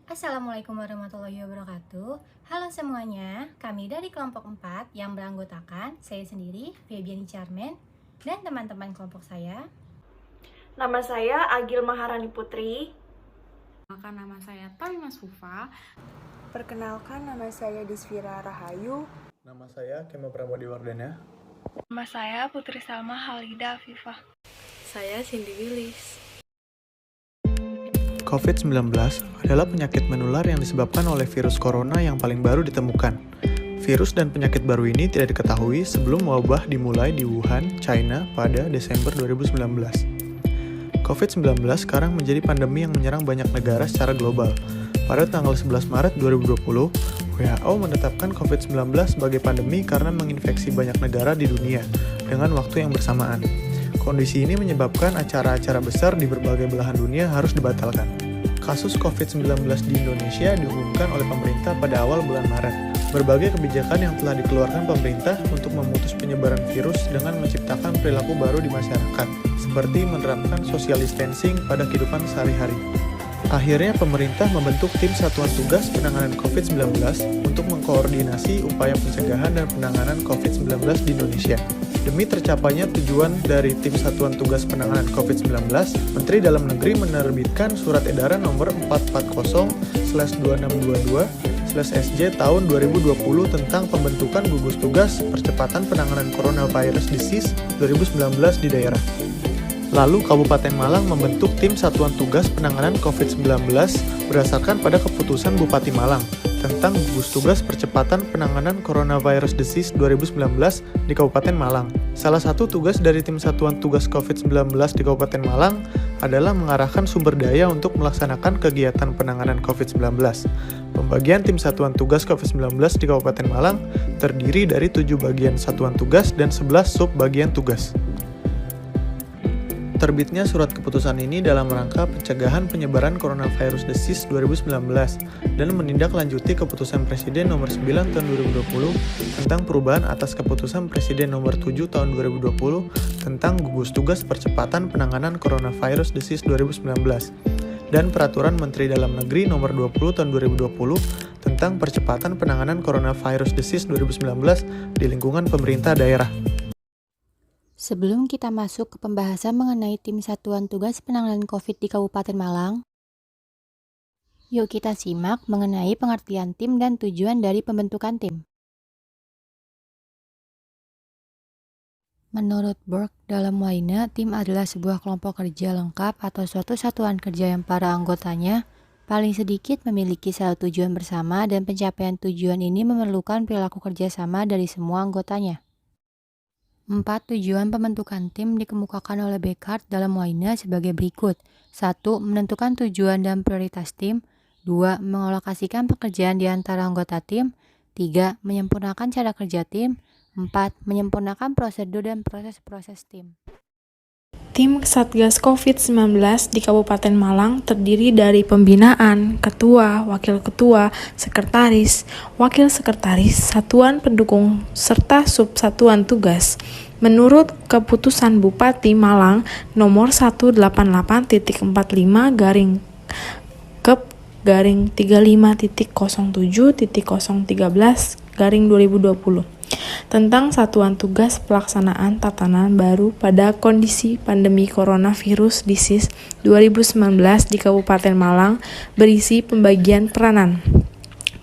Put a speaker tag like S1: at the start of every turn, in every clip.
S1: Assalamualaikum warahmatullahi wabarakatuh. Halo semuanya, kami dari kelompok 4 yang beranggotakan saya sendiri, Febiani Charmen, dan teman-teman kelompok saya.
S2: Nama saya Agil Maharani Putri.
S3: Nama saya Tamima Sufa.
S4: Perkenalkan, nama saya Disvira Rahayu.
S5: Nama saya Kema Pramodiwardana.
S6: Nama saya Putri Salma Halida Afifah.
S7: Saya Cindy Willis.
S5: COVID-19 adalah penyakit menular yang disebabkan oleh virus corona yang paling baru ditemukan. Virus dan penyakit baru ini tidak diketahui sebelum wabah dimulai di Wuhan, China pada Desember 2019. COVID-19 sekarang menjadi pandemi yang menyerang banyak negara secara global. Pada tanggal 11 Maret 2020, WHO menetapkan COVID-19 sebagai pandemi karena menginfeksi banyak negara di dunia dengan waktu yang bersamaan. Kondisi ini menyebabkan acara-acara besar di berbagai belahan dunia harus dibatalkan. Kasus COVID-19 di Indonesia diumumkan oleh pemerintah pada awal bulan Maret. Berbagai kebijakan yang telah dikeluarkan pemerintah untuk memutus penyebaran virus dengan menciptakan perilaku baru di masyarakat, seperti menerapkan social distancing pada kehidupan sehari-hari. Akhirnya pemerintah membentuk tim Satuan Tugas Penanganan COVID-19 untuk mengkoordinasi upaya pencegahan dan penanganan COVID-19 di Indonesia. Demi tercapainya tujuan dari tim Satuan Tugas Penanganan COVID-19, Menteri Dalam Negeri menerbitkan Surat Edaran Nomor 440/2622/SJ tahun 2020 tentang pembentukan gugus tugas percepatan penanganan coronavirus disease 2019 di daerah. Lalu Kabupaten Malang membentuk tim Satuan Tugas Penanganan COVID-19 berdasarkan pada keputusan Bupati Malang tentang gugus tugas percepatan penanganan coronavirus disease 2019 di Kabupaten Malang. Salah satu tugas dari tim Satuan Tugas COVID-19 di Kabupaten Malang adalah mengarahkan sumber daya untuk melaksanakan kegiatan penanganan COVID-19. Pembagian tim Satuan Tugas COVID-19 di Kabupaten Malang terdiri dari 7 bagian satuan tugas dan 11 sub-bagian tugas. Terbitnya surat keputusan ini dalam rangka pencegahan penyebaran coronavirus disease 2019 dan menindaklanjuti keputusan Presiden nomor 9 tahun 2020 tentang perubahan atas keputusan Presiden nomor 7 tahun 2020 tentang gugus tugas percepatan penanganan coronavirus disease 2019 dan Peraturan Menteri Dalam Negeri nomor 20 tahun 2020 tentang percepatan penanganan coronavirus disease 2019 di lingkungan pemerintah daerah.
S1: Sebelum kita masuk ke pembahasan mengenai tim Satuan Tugas Penanganan COVID di Kabupaten Malang, yuk kita simak mengenai pengertian tim dan tujuan dari pembentukan tim. Menurut Burke, dalam lainnya, tim adalah sebuah kelompok kerja lengkap atau suatu satuan kerja yang para anggotanya paling sedikit memiliki satu tujuan bersama dan pencapaian tujuan ini memerlukan perilaku kerjasama dari semua anggotanya. 4 tujuan pembentukan tim dikemukakan oleh Beckhardt dalam Wayne sebagai berikut. 1. Menentukan tujuan dan prioritas tim. 2. Mengalokasikan pekerjaan di antara anggota tim. 3. Menyempurnakan cara kerja tim. 4. Menyempurnakan prosedur dan proses-proses tim.
S2: Tim Satgas COVID-19 di Kabupaten Malang terdiri dari pembinaan, ketua, wakil ketua, sekretaris, wakil sekretaris, satuan pendukung, serta subsatuan tugas. Menurut keputusan Bupati Malang nomor 188-Kep-35.07.013/2020 tentang satuan tugas pelaksanaan tatanan baru pada kondisi pandemi coronavirus disease 2019 di Kabupaten Malang berisi pembagian peranan.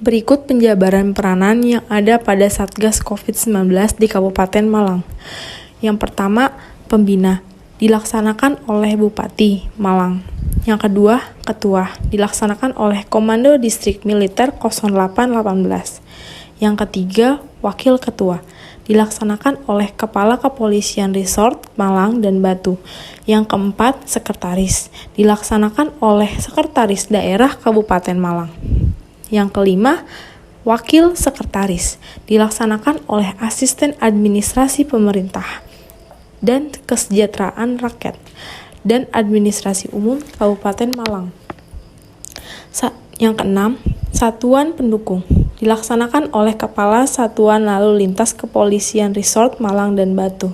S2: Berikut penjabaran peranan yang ada pada Satgas COVID-19 di Kabupaten Malang. Yang pertama, pembina, dilaksanakan oleh Bupati Malang. Yang kedua, ketua, dilaksanakan oleh Komando Distrik Militer 0818. Yang ketiga, wakil ketua, dilaksanakan oleh Kepala Kepolisian Resort Malang dan Batu. Yang keempat, sekretaris, dilaksanakan oleh Sekretaris Daerah Kabupaten Malang. Yang kelima, wakil sekretaris, dilaksanakan oleh Asisten Administrasi Pemerintah dan Kesejahteraan Rakyat dan Administrasi Umum Kabupaten Malang. Yang keenam, satuan pendukung, dilaksanakan oleh Kepala Satuan Lalu Lintas Kepolisian Resort Malang dan Batu.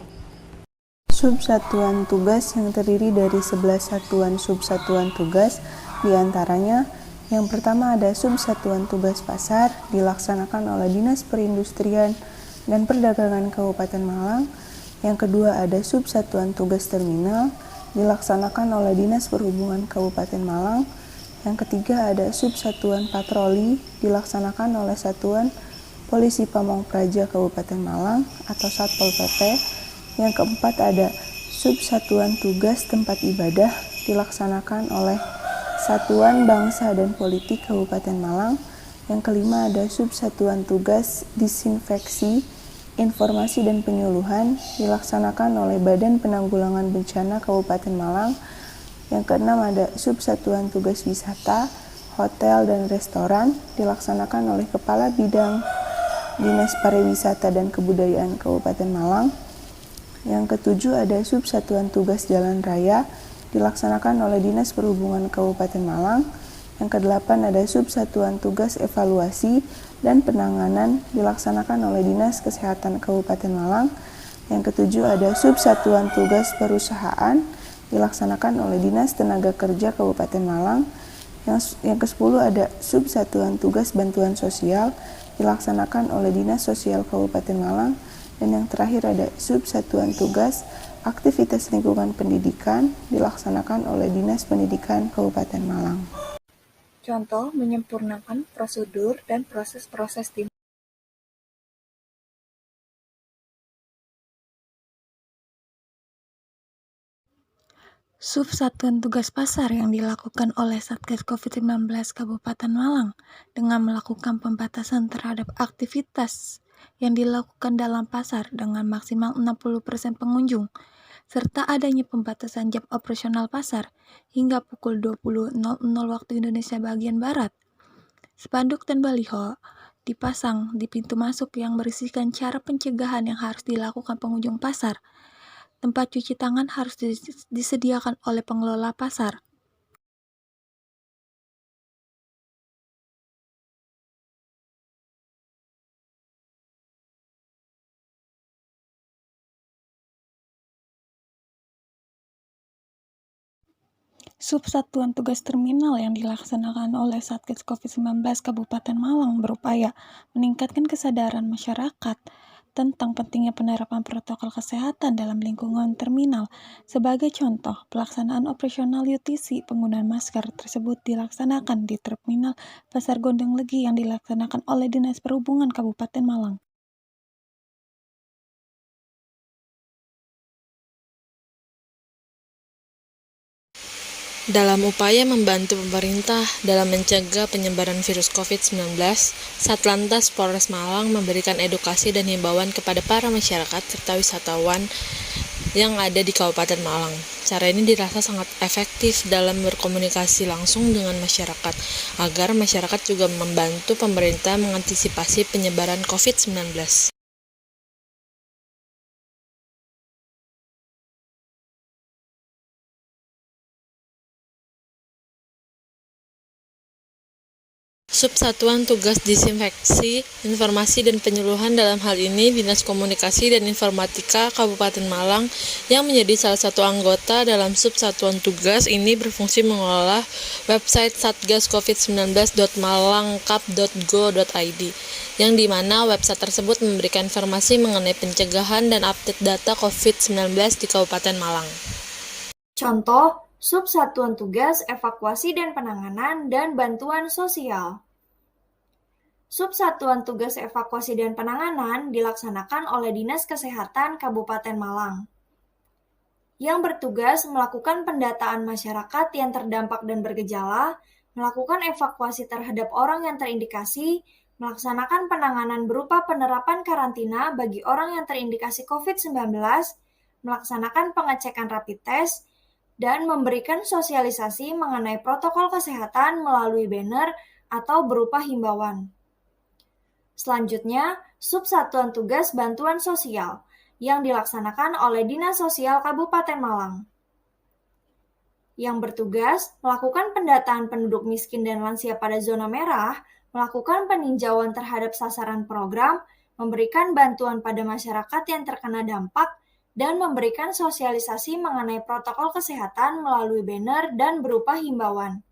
S4: Subsatuan tugas yang terdiri dari 11 satuan subsatuan tugas, diantaranya Yang pertama ada Subsatuan Tugas Pasar dilaksanakan oleh Dinas Perindustrian dan Perdagangan Kabupaten Malang. Yang kedua ada Subsatuan Tugas Terminal dilaksanakan oleh Dinas Perhubungan Kabupaten Malang. Yang ketiga ada Subsatuan Patroli dilaksanakan oleh Satuan Polisi Pamong Praja Kabupaten Malang atau Satpol PP. Yang keempat ada Subsatuan Tugas Tempat Ibadah dilaksanakan oleh Satuan Bangsa dan Politik Kabupaten Malang. Yang kelima ada Subsatuan Tugas Disinfeksi, Informasi dan Penyuluhan dilaksanakan oleh Badan Penanggulangan Bencana Kabupaten Malang. Yang keenam ada Subsatuan Tugas Wisata, Hotel dan Restoran dilaksanakan oleh Kepala Bidang Dinas Pariwisata dan Kebudayaan Kabupaten Malang. Yang ketujuh ada Subsatuan Tugas Jalan Raya dilaksanakan oleh Dinas Perhubungan Kabupaten Malang. Yang kedelapan ada Subsatuan Tugas Evaluasi dan Penanganan dilaksanakan oleh Dinas Kesehatan Kabupaten Malang. Yang ketujuh ada Subsatuan Tugas Perusahaan dilaksanakan oleh Dinas Tenaga Kerja Kabupaten Malang. Yang ke-10 ada Subsatuan Tugas Bantuan Sosial dilaksanakan oleh Dinas Sosial Kabupaten Malang. Dan yang terakhir ada Subsatuan Tugas Aktivitas Lingkungan Pendidikan dilaksanakan oleh Dinas Pendidikan Kabupaten Malang.
S6: Contoh, menyempurnakan prosedur dan proses-proses tim.
S8: Subsatuan Tugas Pasar yang dilakukan oleh Satgas COVID-19 Kabupaten Malang dengan melakukan pembatasan terhadap aktivitas yang dilakukan dalam pasar dengan maksimal 60% pengunjung, serta adanya pembatasan jam operasional pasar hingga pukul 20.00 waktu Indonesia bagian Barat. Spanduk dan baliho dipasang di pintu masuk yang berisikan cara pencegahan yang harus dilakukan pengunjung pasar. Tempat cuci tangan harus disediakan oleh pengelola pasar. Subsatuan Tugas Terminal yang dilaksanakan oleh Satgas COVID-19 Kabupaten Malang berupaya meningkatkan kesadaran masyarakat tentang pentingnya penerapan protokol kesehatan dalam lingkungan terminal. Sebagai contoh, pelaksanaan operasional UTC penggunaan masker tersebut dilaksanakan di Terminal Pasar Gondang Legi yang dilaksanakan oleh Dinas Perhubungan Kabupaten Malang.
S7: Dalam upaya membantu pemerintah dalam mencegah penyebaran virus COVID-19, Satlantas Polres Malang memberikan edukasi dan himbauan kepada para masyarakat serta wisatawan yang ada di Kabupaten Malang. Cara ini dirasa sangat efektif dalam berkomunikasi langsung dengan masyarakat, agar masyarakat juga membantu pemerintah mengantisipasi penyebaran COVID-19. Subsatuan Tugas Disinfeksi, Informasi dan Penyuluhan dalam hal ini Dinas Komunikasi dan Informatika Kabupaten Malang yang menjadi salah satu anggota dalam Subsatuan Tugas ini berfungsi mengelola website satgascovid19.malangkap.go.id yang dimana website tersebut memberikan informasi mengenai pencegahan dan update data COVID-19 di Kabupaten Malang.
S9: Contoh, Subsatuan Tugas Evakuasi dan Penanganan dan Bantuan Sosial. Subsatuan Tugas Evakuasi dan Penanganan dilaksanakan oleh Dinas Kesehatan Kabupaten Malang, yang bertugas melakukan pendataan masyarakat yang terdampak dan bergejala, melakukan evakuasi terhadap orang yang terindikasi, melaksanakan penanganan berupa penerapan karantina bagi orang yang terindikasi COVID-19, melaksanakan pengecekan rapid test, dan memberikan sosialisasi mengenai protokol kesehatan melalui banner atau berupa himbauan. Selanjutnya, Subsatuan Tugas Bantuan Sosial yang dilaksanakan oleh Dinas Sosial Kabupaten Malang, yang bertugas melakukan pendataan penduduk miskin dan lansia pada zona merah, melakukan peninjauan terhadap sasaran program, memberikan bantuan pada masyarakat yang terkena dampak, dan memberikan sosialisasi mengenai protokol kesehatan melalui banner dan berupa himbauan.